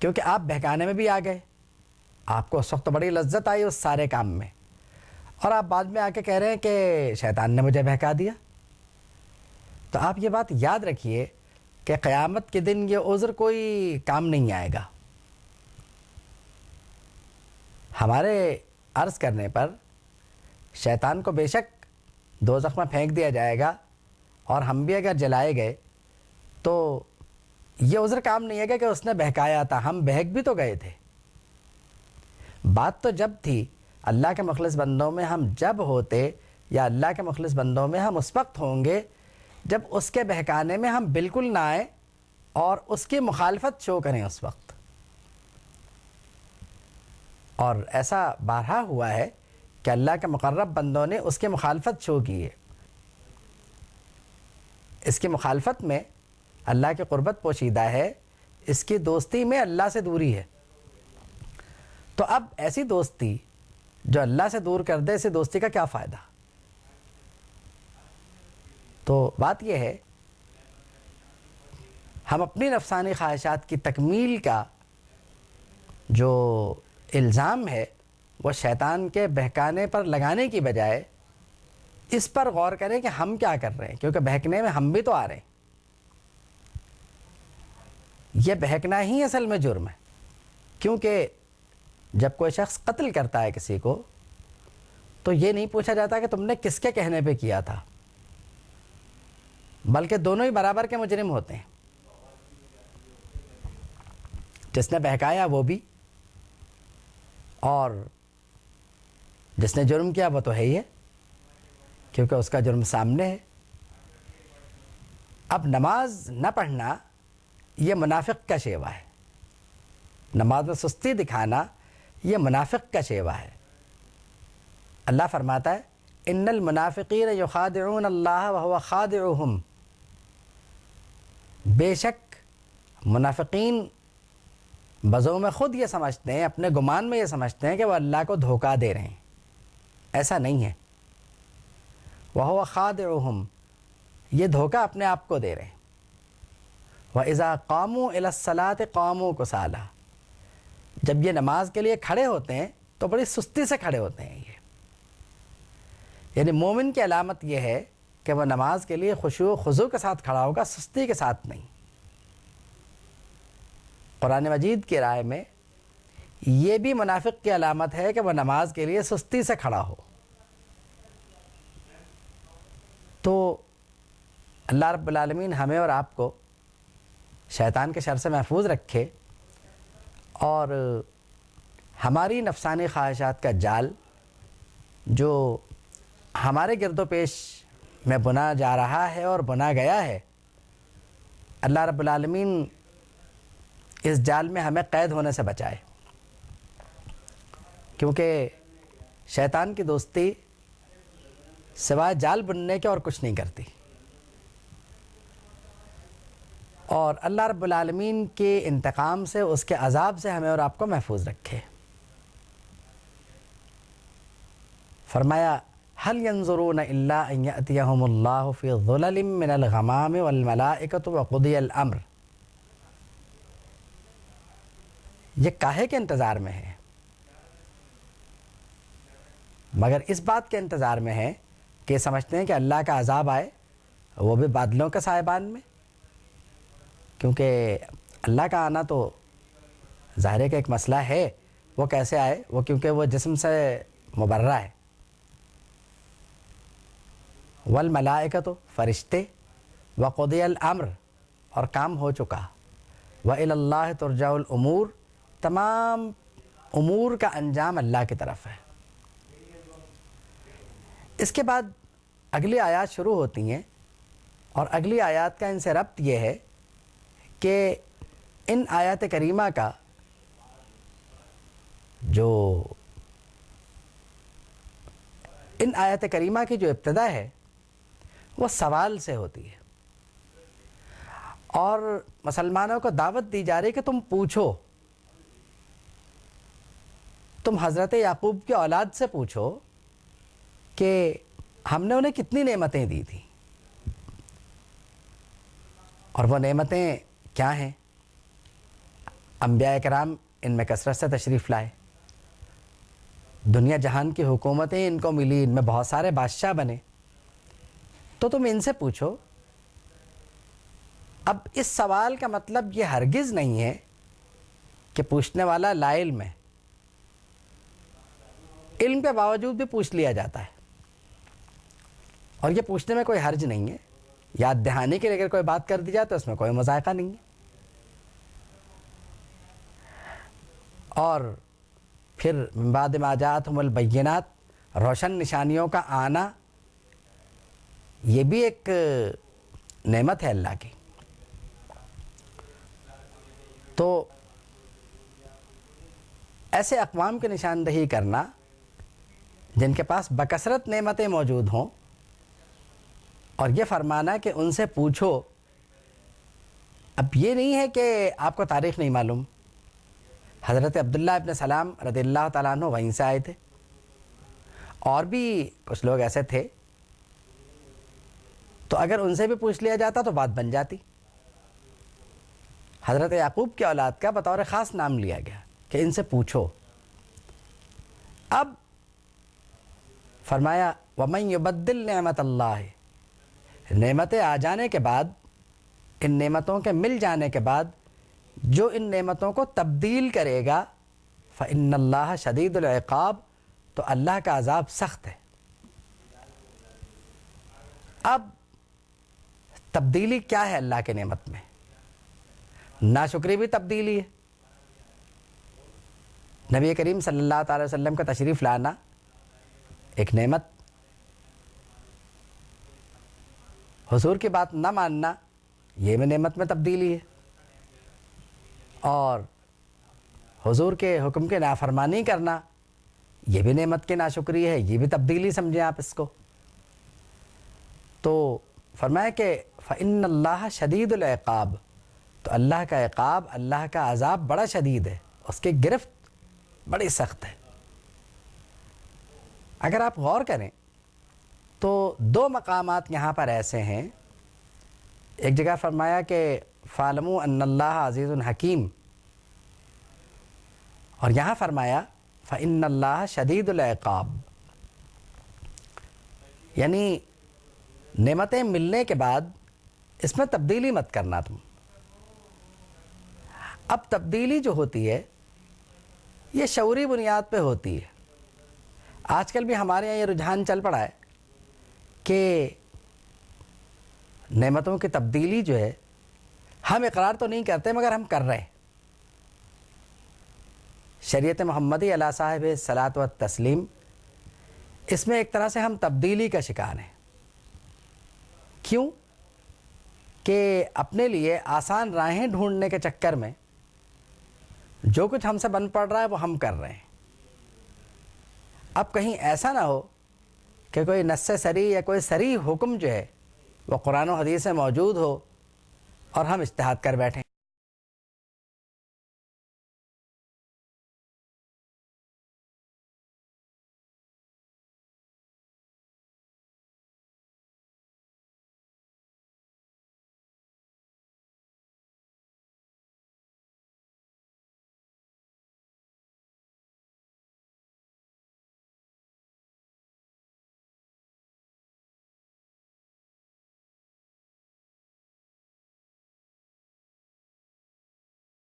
کیونکہ آپ بہکانے میں بھی آ گئے، آپ کو اس وقت بڑی لذت آئی اس سارے کام میں، اور آپ بعد میں آ کے کہہ رہے ہیں کہ شیطان نے مجھے بہکا دیا۔ تو آپ یہ بات یاد رکھیے کہ قیامت کے دن یہ عذر کوئی کام نہیں آئے گا۔ ہمارے عرض کرنے پر شیطان کو بے شک دوزخ میں پھینک دیا جائے گا، اور ہم بھی اگر جلائے گئے تو یہ عذر کام نہیں ہے کہ اس نے بہکایا تھا، ہم بہک بھی تو گئے تھے۔ بات تو جب تھی اللہ کے مخلص بندوں میں ہم جب ہوتے، یا اللہ کے مخلص بندوں میں ہم اس وقت ہوں گے جب اس کے بہکانے میں ہم بالکل نہ آئیں اور اس کی مخالفت شو کریں اس وقت۔ اور ایسا بارہا ہوا ہے کہ اللہ کے مقرب بندوں نے اس کی مخالفت شو کی ہے۔ اس کی مخالفت میں اللہ کی قربت پوشیدہ ہے، اس کی دوستی میں اللہ سے دوری ہے۔ تو اب ایسی دوستی جو اللہ سے دور کر دے، ایسی دوستی کا کیا فائدہ؟ تو بات یہ ہے، ہم اپنی نفسانی خواہشات کی تکمیل کا جو الزام ہے وہ شیطان کے بہکانے پر لگانے کی بجائے اس پر غور کریں کہ ہم کیا کر رہے ہیں، کیونکہ بہکنے میں ہم بھی تو آ رہے ہیں۔ یہ بہکنا ہی اصل میں جرم ہے، کیونکہ جب کوئی شخص قتل کرتا ہے کسی کو تو یہ نہیں پوچھا جاتا کہ تم نے کس کے کہنے پہ کیا تھا، بلکہ دونوں ہی برابر کے مجرم ہوتے ہیں۔ جس نے بہکایا وہ بھی، اور جس نے جرم کیا وہ تو ہے ہی ہے، کیونکہ اس کا جرم سامنے ہے۔ اب نماز نہ پڑھنا یہ منافق کا شیوا ہے، نماز میں سستی دکھانا یہ منافق کا شیوا ہے۔ اللہ فرماتا ہے ان المنافقین یخادعون اللہ وهو خادعهم، بے شک منافقین بذوق خود یہ سمجھتے ہیں، اپنے گمان میں یہ سمجھتے ہیں کہ وہ اللہ کو دھوکہ دے رہے ہیں، ایسا نہیں ہے۔ وهو خادعهم، یہ دھوکہ اپنے آپ کو دے رہے ہیں۔ وَإِذَا قَامُوا إِلَى الصَّلَاةِ قَامُوا كُسَالَىٰ، جب یہ نماز کے لیے کھڑے ہوتے ہیں تو بڑی سستی سے کھڑے ہوتے ہیں۔ یہ یعنی مومن کی علامت یہ ہے کہ وہ نماز کے لیے خشوع و خضوع کے ساتھ کھڑا ہوگا، سستی کے ساتھ نہیں۔ قرآن مجید کی رائے میں یہ بھی منافق کی علامت ہے کہ وہ نماز کے لیے سستی سے کھڑا ہو۔ تو اللہ رب العالمین ہمیں اور آپ کو شیطان کے شر سے محفوظ رکھے، اور ہماری نفسانی خواہشات کا جال جو ہمارے گرد و پیش میں بنا جا رہا ہے اور بنا گیا ہے، اللہ رب العالمین اس جال میں ہمیں قید ہونے سے بچائے، کیونکہ شیطان کی دوستی سوائے جال بننے کے اور کچھ نہیں کرتی۔ اور اللہ رب العالمین کے انتقام سے، اس کے عذاب سے ہمیں اور آپ کو محفوظ رکھے۔ فرمایا هل ينظرون الا ان ياتيهم الله في ظلل من الغمام والملائكة وقضي الامر، یہ کاہے کے انتظار میں ہے؟ مگر اس بات کے انتظار میں ہے کہ سمجھتے ہیں کہ اللہ کا عذاب آئے، وہ بھی بادلوں کے سائبان میں، کیونکہ اللہ کا آنا تو ظاہر ہے کہ ایک مسئلہ ہے، وہ کیسے آئے؟ وہ کیونکہ وہ جسم سے مبرہ ہے۔ والملائکۃ، فرشتے، وقضی الامر، اور کام ہو چکا، وإلی اللہ ترجع الامور، تمام امور کا انجام اللہ کی طرف ہے۔ اس کے بعد اگلی آیات شروع ہوتی ہیں، اور اگلی آیات کا ان سے ربط یہ ہے کہ ان آیات کریمہ کا جو ان آیات کریمہ کی جو ابتدا ہے وہ سوال سے ہوتی ہے، اور مسلمانوں کو دعوت دی جا رہی ہے کہ تم پوچھو، تم حضرت یعقوب کی اولاد سے پوچھو کہ ہم نے انہیں کتنی نعمتیں دی تھیں، اور وہ نعمتیں کیا ہیں؟ انبیاء کرام ان میں کثرت سے تشریف لائے، دنیا جہان کی حکومتیں ان کو ملی، ان میں بہت سارے بادشاہ بنے، تو تم ان سے پوچھو۔ اب اس سوال کا مطلب یہ ہرگز نہیں ہے کہ پوچھنے والا لا علم ہے، علم کے باوجود بھی پوچھ لیا جاتا ہے، اور یہ پوچھنے میں کوئی حرج نہیں ہے، یاد دہانی کے لیے اگر کوئی بات کر دی جائے تو اس میں کوئی مذائقہ نہیں ہے۔ اور پھر من بعد ما جاءتهم البینات، روشن نشانیوں کا آنا، یہ بھی ایک نعمت ہے اللہ کی۔ تو ایسے اقوام کی نشاندہی کرنا جن کے پاس بکثرت نعمتیں موجود ہوں، اور یہ فرمانا کہ ان سے پوچھو، اب یہ نہیں ہے کہ آپ کو تاریخ نہیں معلوم۔ حضرت عبداللہ ابن سلام رضی اللہ تعالیٰ عنہ وہیں سے آئے تھے، اور بھی کچھ لوگ ایسے تھے، تو اگر ان سے بھی پوچھ لیا جاتا تو بات بن جاتی۔ حضرت یعقوب کی اولاد کا بطور خاص نام لیا گیا کہ ان سے پوچھو۔ اب فرمایا وَمَن يُبَدِّلْ نِعْمَةَ اللَّهِ، نعمتیں آ جانے کے بعد، ان نعمتوں کے مل جانے کے بعد جو ان نعمتوں کو تبدیل کرے گا، فَإِنَّ اللَّهَ شَدِيدُ الْعِقَابِ، تو اللہ کا عذاب سخت ہے۔ اب تبدیلی کیا ہے اللہ کے نعمت میں؟ ناشکری بھی تبدیلی ہے۔ نبی کریم صلی اللہ تعالی وسلم کا تشریف لانا ایک نعمت، حضور کی بات نہ ماننا یہ بھی نعمت میں تبدیلی ہے، اور حضور کے حکم کے نافرمانی کرنا یہ بھی نعمت کی ناشکری ہے، یہ بھی تبدیلی سمجھیں آپ اس کو۔ تو فرمایا کہ فَإِنَّ اللَّهَ شَدِيدُ الْعِقَابِ، تو اللہ کا عقاب، اللہ کا عذاب بڑا شدید ہے، اس کی گرفت بڑی سخت ہے۔ اگر آپ غور کریں تو دو مقامات یہاں پر ایسے ہیں، ایک جگہ فرمایا کہ فَاعْلَمُوا أَنَّ اللَّهَ عَزِيزٌ حَكِيمٌ، اور یہاں فرمایا فَإِنَّ اللَّهَ شَدِيدُ الْعِقَابِ، یعنی نعمتیں ملنے کے بعد اس میں تبدیلی مت کرنا تم۔ اب تبدیلی جو ہوتی ہے یہ شعوری بنیاد پہ ہوتی ہے۔ آج کل بھی ہمارے یہاں یہ رجحان چل پڑا ہے کہ نعمتوں کی تبدیلی جو ہے ہم اقرار تو نہیں کرتے مگر ہم کر رہے ہیں۔ شریعت محمدی علیہ صاحب صلاۃ و تسلیم، اس میں ایک طرح سے ہم تبدیلی کا شکار ہیں۔ کیوں؟ کہ اپنے لیے آسان راہیں ڈھونڈنے کے چکر میں جو کچھ ہم سے بن پڑ رہا ہے وہ ہم کر رہے ہیں۔ اب کہیں ایسا نہ ہو کہ کوئی نص صریح یا کوئی صریح حکم جو ہے وہ قرآن و حدیث میں موجود ہو اور ہم اجتہاد کر بیٹھیں۔